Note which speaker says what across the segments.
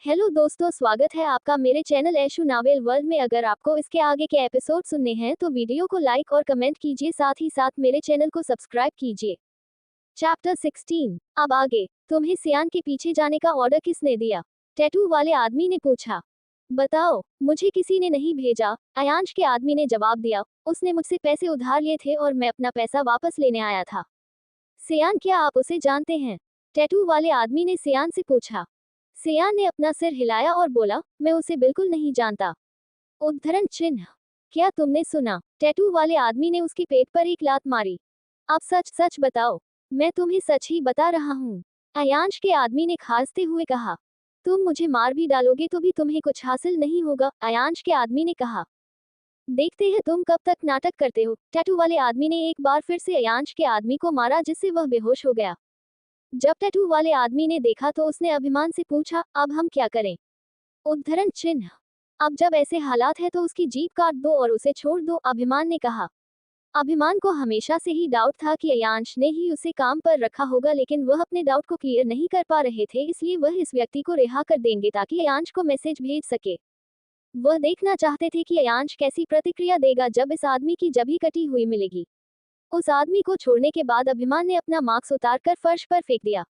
Speaker 1: Hello दोस्तों, स्वागत है आपका मेरे चैनल ऐशु नावेल वर्ल्ड में। अगर आपको इसके आगे के एपिसोड सुनने हैं तो वीडियो को लाइक और कमेंट कीजिए, साथ ही साथ मेरे चैनल को सब्सक्राइब कीजिए। चैप्टर 16। अब आगे। तुम्हें सियान के पीछे जाने का ऑर्डर किसने दिया? टैटू वाले आदमी ने पूछा। बताओ, मुझे किसी ने नहीं भेजा, अयांश के आदमी ने जवाब दिया। उसने मुझसे पैसे उधार लिए थे और मैं अपना पैसा वापस लेने आया था। सियान, क्या आप उसे जानते हैं? टैटू वाले आदमी ने सियान से पूछा। सियान ने अपना सिर हिलाया और बोला, मैं उसे बिल्कुल नहीं जानता। उद्धरण चिन्ह। क्या तुमने सुना? टैटू वाले आदमी ने उसके पेट पर एक लात मारी। अब सच सच बताओ। मैं तुम्हें सच ही बता रहा हूँ, अयांश के आदमी ने खांसते हुए कहा। तुम मुझे मार भी डालोगे तो भी तुम्हें कुछ हासिल नहीं होगा, अयांश के आदमी ने कहा। देखते हैं तुम कब तक नाटक करते हो। टैटू वाले आदमी ने एक बार फिर से अयांश के आदमी को मारा, जिससे वह बेहोश हो गया। जब टैटू वाले आदमी ने देखा तो उसने अभिमान से पूछा, अब हम क्या करें? उद्धरण चिन्ह। अब जब ऐसे हालात है तो उसकी जीभ काट दो और उसे छोड़ दो, अभिमान ने कहा। अभिमान को हमेशा से ही डाउट था कि अयांश ने ही उसे काम पर रखा होगा, लेकिन वह अपने डाउट को क्लियर नहीं कर पा रहे थे, इसलिए वह इस व्यक्ति को रिहा कर देंगे ताकि अयांश को मैसेज भेज सके। वह देखना चाहते थे कि अयांश कैसी प्रतिक्रिया देगा जब इस आदमी की जभी कटी हुई मिलेगी। उस आदमी को छोड़ने के बाद अभिमान ने अपना मास्क उतारकर फर्श पर फेंक दिया।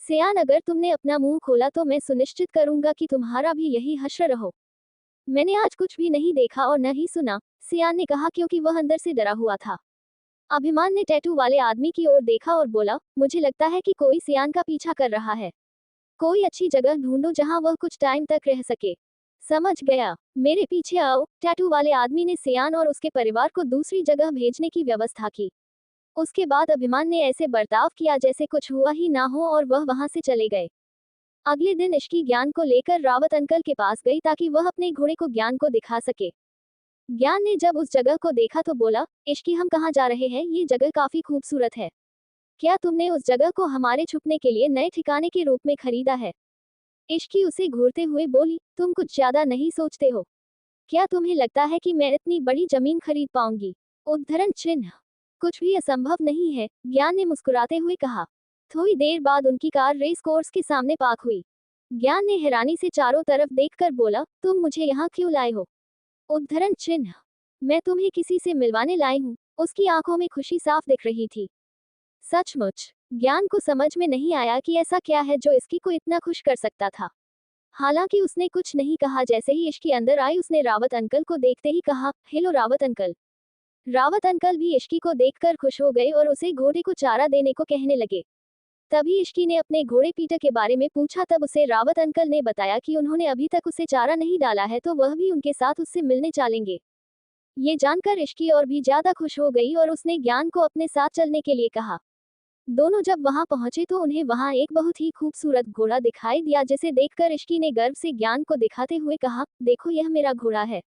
Speaker 1: सियान, अगर तुमने अपना मुंह खोला तो मैं सुनिश्चित करूंगा कि तुम्हारा भी यही हश्र रहो। मैंने आज कुछ भी नहीं देखा और न ही सुना, सियान ने कहा, क्योंकि वह अंदर से डरा हुआ था। अभिमान ने टैटू वाले आदमी की ओर देखा और बोला, मुझे लगता है कि कोई सियान का पीछा कर रहा है। कोई अच्छी जगह ढूंढो जहां वह कुछ टाइम तक रह सके। समझ गया, मेरे पीछे आओ। टैटू वाले आदमी ने सियान और उसके परिवार को दूसरी जगह भेजने की व्यवस्था की। उसके बाद अभिमान ने ऐसे बर्ताव किया जैसे कुछ हुआ ही ना हो और वह वहां से चले गए। अगले दिन इश्की ज्ञान को लेकर रावत अंकल के पास गई ताकि वह अपने घोड़े को ज्ञान को दिखा सके। ज्ञान ने जब उस जगह को देखा तो बोला, इश्की, हम कहाँ जा रहे हैं? ये जगह काफी खूबसूरत है। क्या तुमने उस जगह को हमारे छुपने के लिए नए ठिकाने के रूप में खरीदा है? इश्की उसे घूरते हुए बोली, तुम कुछ ज्यादा नहीं सोचते हो? क्या तुम्हें लगता है कि मैं इतनी बड़ी जमीन खरीद पाऊंगी? उद्धरण चिन्ह। कुछ भी असंभव नहीं है, ज्ञान ने मुस्कुराते हुए कहा। थोड़ी देर बाद उनकी कार रेस कोर्स के सामने पार्क हुई। ज्ञान ने हैरानी से चारों तरफ देखकर बोला, तुम मुझे यहाँ क्यों लाए हो? उद्धरण चिन्ह। मैं तुम्हें किसी से मिलवाने लाई हूँ। उसकी आंखों में खुशी साफ दिख रही थी। सचमुच? ज्ञान को समझ में नहीं आया कि ऐसा क्या है जो इसकी को इतना खुश कर सकता था। हालांकि उसने कुछ नहीं कहा। जैसे ही इश्की अंदर आई उसने रावत अंकल को देखते ही कहा, hello Rawat uncle. Rawat uncle भी इश्की को देखकर खुश हो गए और उसे घोड़े को चारा देने को कहने लगे। तभी इश्की ने अपने घोड़े पीटर के बारे में पूछा। तब उसे रावत अंकल ने बताया कि उन्होंने अभी तक उसे चारा नहीं डाला है, तो वह भी उनके साथ उससे मिलने चलेंगे। ये जानकर इश्की और भी ज्यादा खुश हो गई और उसने ज्ञान को अपने साथ चलने के लिए कहा। दोनों जब वहां पहुंचे तो उन्हें वहां एक बहुत ही खूबसूरत घोड़ा दिखाई दिया, जिसे देखकर इश्की ने गर्व से ज्ञान को दिखाते हुए कहा, देखो यह मेरा घोड़ा है।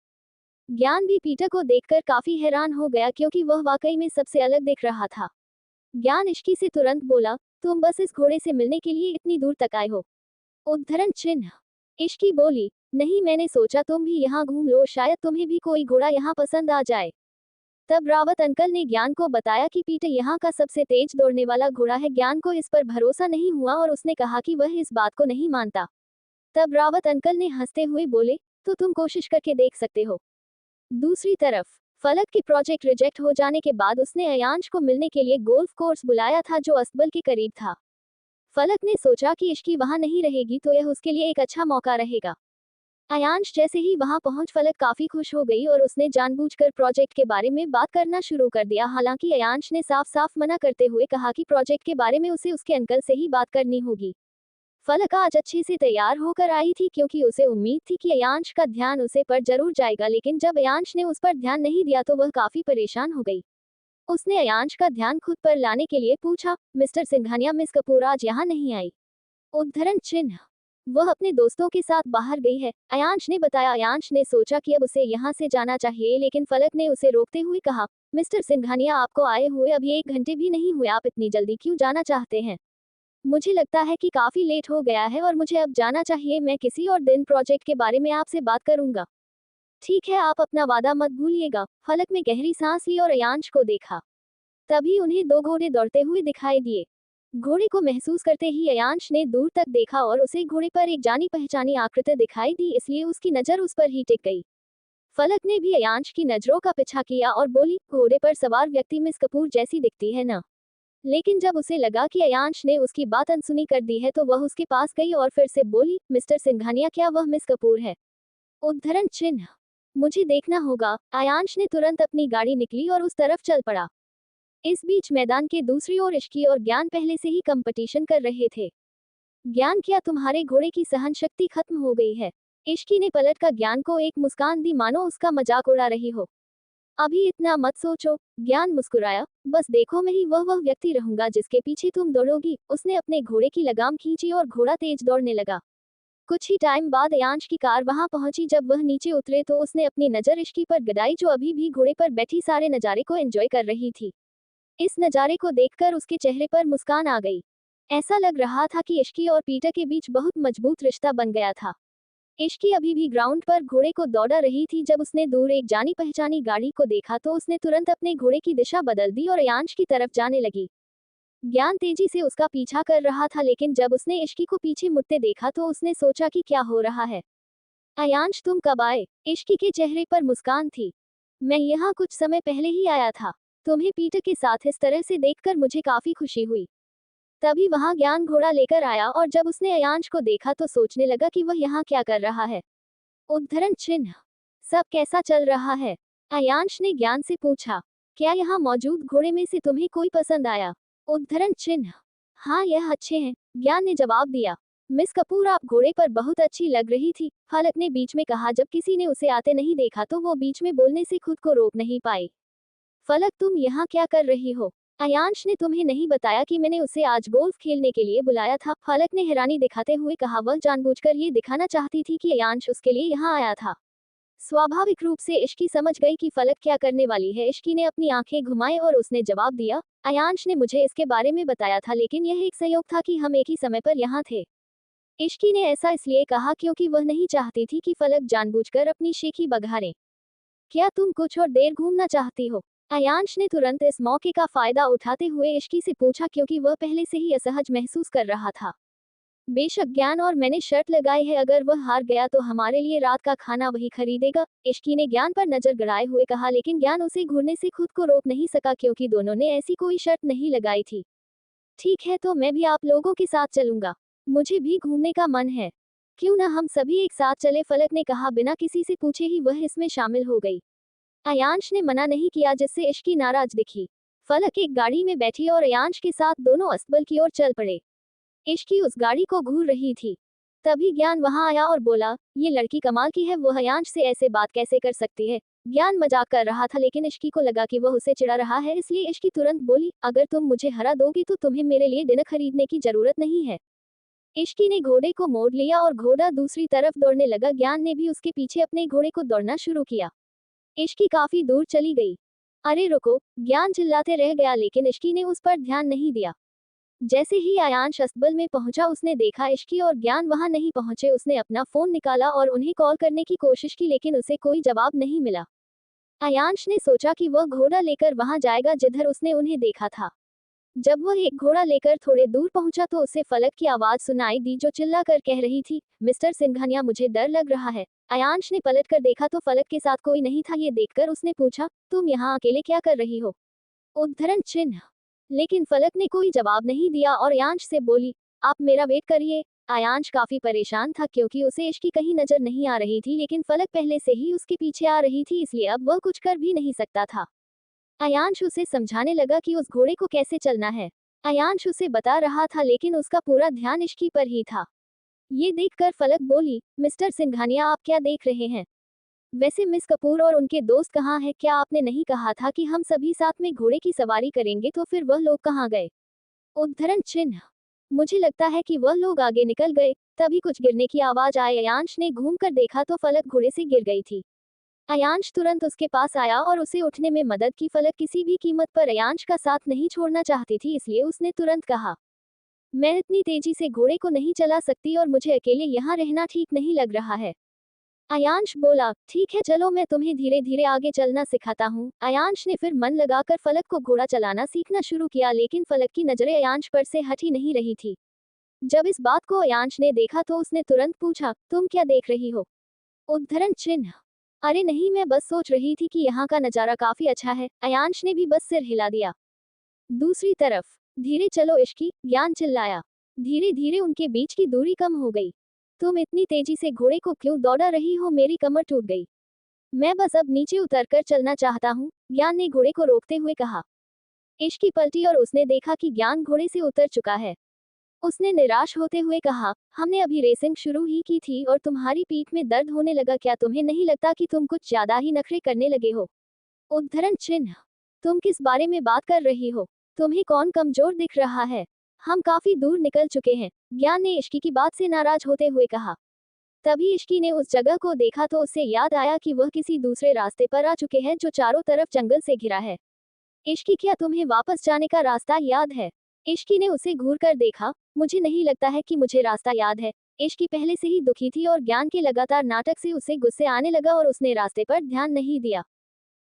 Speaker 1: ज्ञान भी पीटर को देखकर काफी हैरान हो गया, क्योंकि वह वाकई में सबसे अलग दिख रहा था। ज्ञान इश्की से तुरंत बोला, तुम बस इस घोड़े से मिलने के लिए इतनी दूर तक आए हो? उद्धरण चिन्ह। इश्की बोली, नहीं, मैंने सोचा तुम भी यहाँ घूम लो, शायद तुम्हें भी कोई घोड़ा यहाँ पसंद आ जाए। तब रावत अंकल ने ज्ञान को बताया कि पीटर यहाँ का सबसे तेज दौड़ने वाला घोड़ा है। ज्ञान को इस पर भरोसा नहीं हुआ और उसने कहा कि वह इस बात को नहीं मानता। तब रावत अंकल ने हंसते हुए बोले, तो तुम कोशिश करके देख सकते हो। दूसरी तरफ फलक की प्रोजेक्ट रिजेक्ट हो जाने के बाद उसने अयांश को मिलने के लिए गोल्फ कोर्स बुलाया था, जो अस्तबल के करीब था। फलक ने सोचा कि इश्की वहां नहीं रहेगी तो यह उसके लिए एक अच्छा मौका रहेगा। अयांश जैसे ही वहां पहुंच फलक काफी खुश हो गई और उसने जानबूझकर प्रोजेक्ट के बारे में बात करना शुरू कर दिया। हालांकि अयांश ने साफ साफ मना करते हुए कहा कि प्रोजेक्ट के बारे में उसे उसके अंकल से ही बात करनी होगी। फलक आज अच्छे से तैयार होकर आई थी, क्योंकि उसे उम्मीद थी कि अयांश का ध्यान उसे पर जरूर जाएगा, लेकिन जब अयांश ने उस पर ध्यान नहीं दिया तो वह काफी परेशान हो गई। उसने अयांश का ध्यान खुद पर लाने के लिए पूछा, मिस्टर सिंघानिया, मिस कपूर आज यहाँ नहीं आई? उद्धरण चिन्ह। वह अपने दोस्तों के साथ बाहर गई है, अयांश ने बताया। अयांश ने सोचा कि अब उसे यहाँ से जाना चाहिए, लेकिन फलक ने उसे रोकते हुए कहा, मिस्टर सिंघानिया, आपको आए हुए अभी 1 घंटे भी नहीं हुए, आप इतनी जल्दी क्यों जाना चाहते हैं? मुझे लगता है कि काफी लेट हो गया है और मुझे अब जाना चाहिए। मैं किसी और दिन प्रोजेक्ट के बारे में आपसे बात करूंगा। ठीक है, आप अपना वादा मत भूलिएगा। फलक में गहरी सांस ली और अयांश को देखा। तभी उन्हें 2 घोड़े दौड़ते हुए दिखाई दिए। घोड़े को महसूस करते ही अयांश ने दूर तक देखा और उसे घोड़े पर एक जानी पहचानी आकृति दिखाई दी, इसलिए उसकी नजर उस पर ही टिक गई। फलक ने भी अयांश की नजरों का पीछा किया और बोली, घोड़े पर सवार व्यक्ति मिस कपूर जैसी दिखती है ना। लेकिन जब उसे लगा कि अयांश ने उसकी बात अनसुनी कर दी है तो वह उसके पास गई और फिर से बोली, मिस्टर सिंघानिया, क्या वह मिस कपूर है? उद्धरण चिन्ह। मुझे देखना होगा। अयांश ने तुरंत अपनी गाड़ी निकली और उस तरफ चल पड़ा। इस बीच मैदान के दूसरी ओर इश्की और ज्ञान पहले से ही कंपटीशन कर रहे थे। ज्ञान, क्या तुम्हारे घोड़े की सहन शक्ति खत्म हो गई है? इश्की ने पलट कर ज्ञान को एक मुस्कान दी, मानो उसका मजाक उड़ा रही हो। अभी इतना मत सोचो, ज्ञान मुस्कुराया। बस देखो, मैं ही वह व्यक्ति रहूंगा जिसके पीछे तुम दौड़ोगी। उसने अपने घोड़े की लगाम खींची और घोड़ा तेज दौड़ने लगा। कुछ ही टाइम बाद अयांश की कार वहां पहुंची। जब वह नीचे उतरे तो उसने अपनी नजर इश्की पर गड़ाई, जो अभी भी घोड़े पर बैठी सारे नजारे को एंजॉय कर रही थी। इस नजारे को देखकर उसके चेहरे पर मुस्कान आ गई। ऐसा लग रहा था कि इश्की और पीटर के बीच बहुत मजबूत रिश्ता बन गया था। इश्की अभी भी ग्राउंड पर घोड़े को दौड़ा रही थी। जब उसने दूर एक जानी पहचानी गाड़ी को देखा तो उसने तुरंत अपने घोड़े की दिशा बदल दी और अयांश की तरफ जाने लगी। ज्ञान तेजी से उसका पीछा कर रहा था, लेकिन जब उसने इश्की को पीछे मुड़ते देखा तो उसने सोचा कि क्या हो रहा है। अयांश, तुम कब आए? इश्की के चेहरे पर मुस्कान थी। मैं यहाँ कुछ समय पहले ही आया था। तुम्हें पीटर के साथ इस तरह से देखकर मुझे काफी खुशी हुई। तभी वहां ज्ञान घोड़ा लेकर आया और जब उसने अयांश को देखा तो सोचने लगा कि वह यहाँ क्या कर रहा है। उद्धरण चिन्ह। सब कैसा चल रहा है? अयांश ने ज्ञान से पूछा। क्या यहाँ मौजूद घोड़े में से तुम्हें कोई पसंद आया? उद्धरण चिन्ह। हाँ, यह अच्छे हैं, ज्ञान ने जवाब दिया। मिस कपूर, आप घोड़े पर बहुत अच्छी लग रही थी, फलक ने बीच में कहा। जब किसी ने उसे आते नहीं देखा तो वो बीच में बोलने से खुद को रोक नहीं पाई। फलक, तुम यहाँ क्या कर रही हो? अयांश ने तुम्हें नहीं बताया कि मैंने उसे आज गोल्फ खेलने के लिए बुलाया था? फलक ने हैरानी दिखाते हुए कहा। वह जानबूझकर ये दिखाना चाहती थी कि अयांश उसके लिए यहाँ आया था। स्वाभाविक रूप से इश्की समझ गई कि फलक क्या करने वाली है। इश्की ने अपनी आंखें घुमाई और उसने जवाब दिया, अयांश ने मुझे इसके बारे में बताया था, लेकिन यह एक संयोग था कि हम एक ही समय पर यहाँ थे। इश्की ने ऐसा इसलिए कहा क्योंकि वह नहीं चाहती थी कि फलक जानबूझकर अपनी शेखी बघारे। क्या तुम कुछ और देर घूमना चाहती हो? अयांश ने तुरंत इस मौके का फायदा उठाते हुए इश्की से पूछा, क्योंकि वह पहले से ही असहज महसूस कर रहा था। बेशक ज्ञान, और मैंने शर्त लगाई है, अगर वह हार गया तो हमारे लिए रात का खाना वही खरीदेगा। इश्की ने ज्ञान पर नजर गड़ाए हुए कहा, लेकिन ज्ञान उसे घूरने से खुद को रोक नहीं सका क्योंकि दोनों ने ऐसी कोई शर्त नहीं लगाई थी। ठीक है, तो मैं भी आप लोगों के साथ चलूंगा। मुझे भी घूमने का मन है। क्यों ना हम सभी एक साथ चले, फलक ने कहा। बिना किसी से पूछे ही वह इसमें शामिल हो गई। अयांश ने मना नहीं किया, जिससे इश्की नाराज दिखी। फलक एक गाड़ी में बैठी और अयांश के साथ दोनों अस्तबल की ओर चल पड़े। इश्की उस गाड़ी को घूर रही थी। तभी ज्ञान वहां आया और बोला, ये लड़की कमाल की है, वह अयांश से ऐसे बात कैसे कर सकती है? ज्ञान मजाक कर रहा था, लेकिन इश्की को लगा कि वह उसे चिढ़ा रहा है, इसलिए इश्की तुरंत बोली, अगर तुम मुझे हरा दोगी तो तुम्हें मेरे लिए डिनर खरीदने की जरूरत नहीं है। इश्की ने घोड़े को मोड़ लिया और घोड़ा दूसरी तरफ दौड़ने लगा। ज्ञान ने भी उसके पीछे अपने घोड़े को दौड़ना शुरू किया। इश्की काफी दूर चली गई। अरे रुको, ज्ञान चिल्लाते रह गया, लेकिन इश्की ने उस पर ध्यान नहीं दिया। जैसे ही अयांश अस्तबल में पहुंचा उसने देखा इश्की और ज्ञान वहां नहीं पहुंचे। उसने अपना फोन निकाला और उन्हें कॉल करने की कोशिश की, लेकिन उसे कोई जवाब नहीं मिला। अयांश ने सोचा कि वह घोड़ा लेकर वहां जाएगा जिधर उसने उन्हें देखा था। जब वह एक घोड़ा लेकर थोड़े दूर पहुंचा तो उसे फलक की आवाज सुनाई दी, जो चिल्ला कर कह रही थी, मिस्टर सिंघानिया, मुझे डर लग रहा है। अयांश ने पलट कर देखा तो फलक के साथ कोई नहीं था। ये देखकर उसने पूछा, तुम यहाँ अकेले क्या कर रही हो? उद्धरण चिन्ह। लेकिन फलक ने कोई जवाब नहीं दिया और अयांश से बोली, आप मेरा वेट करिए। अयांश काफी परेशान था क्योंकि उसे इश्की कहीं नजर नहीं आ रही थी, लेकिन फलक पहले से ही उसके पीछे आ रही थी, इसलिए अब वह कुछ कर भी नहीं सकता था। अयांश उसे समझाने लगा कि उस घोड़े को कैसे चलना है। अयांश उसे बता रहा था, लेकिन उसका पूरा ध्यान इश्की पर ही था। ये देखकर फलक बोली, मिस्टर सिंघानिया, आप क्या देख रहे हैं? वैसे मिस कपूर और उनके दोस्त कहाँ हैं? क्या आपने नहीं कहा था कि हम सभी साथ में घोड़े की सवारी करेंगे, तो फिर वह लोग कहाँ गए? उद्धरण चिन्ह। मुझे लगता है कि वह लोग आगे निकल गए। तभी कुछ गिरने की आवाज आई। अयांश ने घूमकर देखा तो फलक घोड़े से गिर गई थी। अयांश तुरंत उसके पास आया और उसे उठने में मदद की। फलक किसी भी कीमत पर अयांश का साथ नहीं छोड़ना चाहती थी, इसलिए उसने तुरंत कहा, मैं इतनी तेजी से घोड़े को नहीं चला सकती और मुझे अकेले यहाँ रहना ठीक नहीं लग रहा है। अयांश बोला, ठीक है चलो मैं तुम्हें धीरे धीरे आगे चलना सिखाता हूँ। अयांश ने फिर मन लगाकर फलक को घोड़ा चलाना सीखना शुरू किया, लेकिन फलक की नजरें अयांश पर से हट ही नहीं रही थी। जब इस बात को अयांश ने देखा तो उसने तुरंत पूछा, तुम क्या देख रही हो? उद्धरण चिन्ह। अरे नहीं, मैं बस सोच रही थी कि यहाँ का नजारा काफी अच्छा है। अयांश ने भी बस सिर हिला दिया। दूसरी तरफ, धीरे चलो इश्की, ज्ञान चिल्लाया। धीरे धीरे उनके बीच की दूरी कम हो गई। तुम इतनी तेजी से घोड़े को क्यों दौड़ा रही हो? मेरी कमर टूट गई। मैं बस अब नीचे उतरकर चलना चाहता हूँ, ज्ञान ने घोड़े को रोकते हुए कहा। इश्की पलटी और उसने देखा कि ज्ञान घोड़े से उतर चुका है। उसने निराश होते हुए कहा, हमने अभी रेसिंग शुरू ही की थी और तुम्हारी पीठ में दर्द होने लगा। क्या तुम्हें नहीं लगता कि तुम कुछ ज्यादा ही नखरे करने लगे हो? उद्धरण चिन्ह। तुम किस बारे में बात कर रही हो? तुम्हें कौन कमजोर दिख रहा है? हम काफी दूर निकल चुके हैं, ज्ञान ने इश्की की बात से नाराज होते हुए कहा। तभी इश्की ने उस जगह को देखा तो उसे याद आया कि वह किसी दूसरे रास्ते पर आ चुके हैं जो चारों तरफ जंगल से घिरा है। इश्की, क्या तुम्हें वापस जाने का रास्ता याद है? इश्की ने उसे घूर कर देखा। मुझे नहीं लगता है कि मुझे रास्ता याद है। इश्की पहले से ही दुखी थी और ज्ञान के लगातार नाटक से उसे गुस्से आने लगा और उसने रास्ते पर ध्यान नहीं दिया।